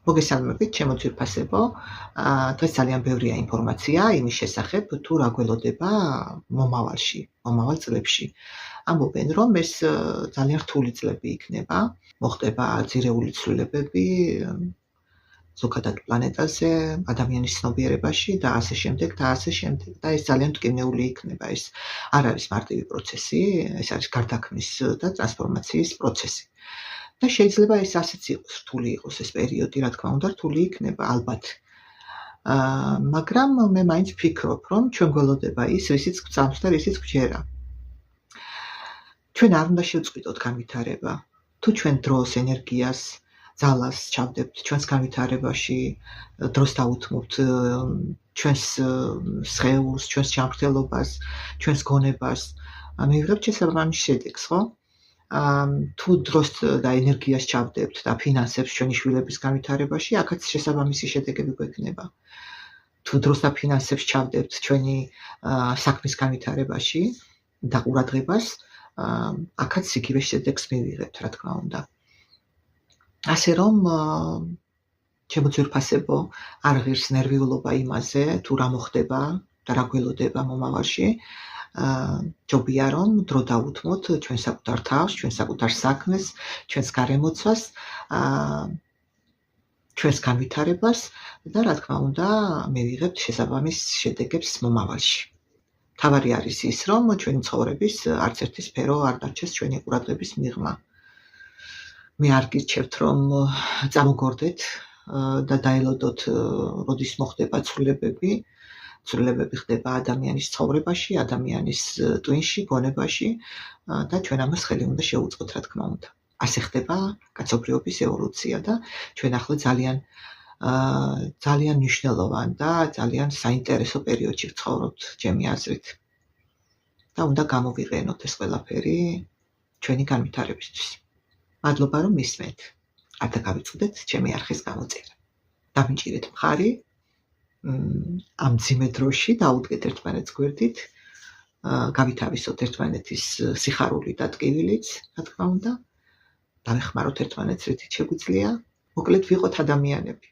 მოგესალმებით, ჩემო ძვირფასებო. დღეს ძალიან ბევრია ინფორმაცია იმის შესახებ, თუ რა გველოდება მომავალში, მომავალ წლებში. ამბობენ, რომ ეს ძალიან რთული წლები იქნება, მოხდება ძირეული ცვლილებები ზოგადად პლანეტაზე, ადამიანის ცნობიერებაში და ასე შემდეგ და ასე შემდეგ. და ეს ძალიან მტკივნეული იქნება. ეს არ არის მარტივი პროცესი, ეს არის გარდაქმნის და ტრანსფორმაციის პროცესი. და შეიძლება ეს ასეც იყოს, რთული იყოს ეს პერიოდი, რა თქმა უნდა, რთული იქნება ალბათ. მაგრამ მე მაინც ვფიქრობ, რომ ჩვენ გველოდება ის, რისიც გვწამს და რისიც გვჯერა. ჩვენ არ უნდა შევწყვიტოთ განვითარება. თუ ჩვენ დროს, ენერგიას, ძალას ჩავდებთ ჩვენს განვითარებაში, დროს დავუთმობთ ჩვენს სხეულს, ჩვენს ჯანმრთელობას, ჩვენს გონებას, მივიღებთ შესაბამის შედეგს, ხო? თუ დროს და ენერგიას ჩავდებთ და ფინანსებს ჩვენი შვილების განვითარებაში, აქაც შესაბამისი შედეგები გვექნება. თუ დროს და ფინანსებს ჩავდებთ ჩვენი საქმის განვითარებაში და ყურადღებას, აქაც იგივე შედეგს მივიღებთ, რა თქმა უნდა. ასე რომ, ჩემო ძვირფასებო, არ ღირს ნერვიულობა იმაზე, თუ რა მოხდება და რა გველოდება მომავალში. ჯობია რომ დრო დავუთმოთ ჩვენ საკუთარ თავს, ჩვენ საკუთარ საქმეს, ჩვენს გარემოცვას, ჩვენს განვითარებას და რა თქმა უნდა მივიღებთ შესაბამის შედეგებს მომავალში. თავარი არის ის, რომ ჩვენი ცხოვრების არც ერთი სფერო არ დარჩეს ჩვენი ყურადღების მიღმა. მე არ გირჩევთ რომ წამოგორდეთ და დაელოდოთ როდის მოხდება ცვლილებები ხდება ადამიანის ცხოვრებაში, ადამიანის ტვინში, გონებაში და ჩვენ ამას ხელი უნდა შევუწყოთ, რა თქმა უნდა. ასე ხდება კაცობრიობის ევოლუცია და ჩვენ ახლა ძალიან მნიშვნელოვან და ძალიან საინტერესო პერიოდში ვცხოვრობთ, ჩემი აზრით. და უნდა გამოვიყენოთ ეს ყველაფერი ჩვენი განვითარებისთვის. მადლობა რომ მისმენთ. არ დაგავიწყდეთ ჩემი არხის გამოწერა. დამიჭირეთ მხარი ამ ძიმე დროში დაუდგეთ ერთმანეთს გვერდით, გავითავისოთ ერთმანეთის სიხარული და ტკივილიც, რა თქმა უნდა, დავეხმაროთ ერთმანეთს რითიც შეგვიძლია, მოკლედ ვიყოთ ადამიანები.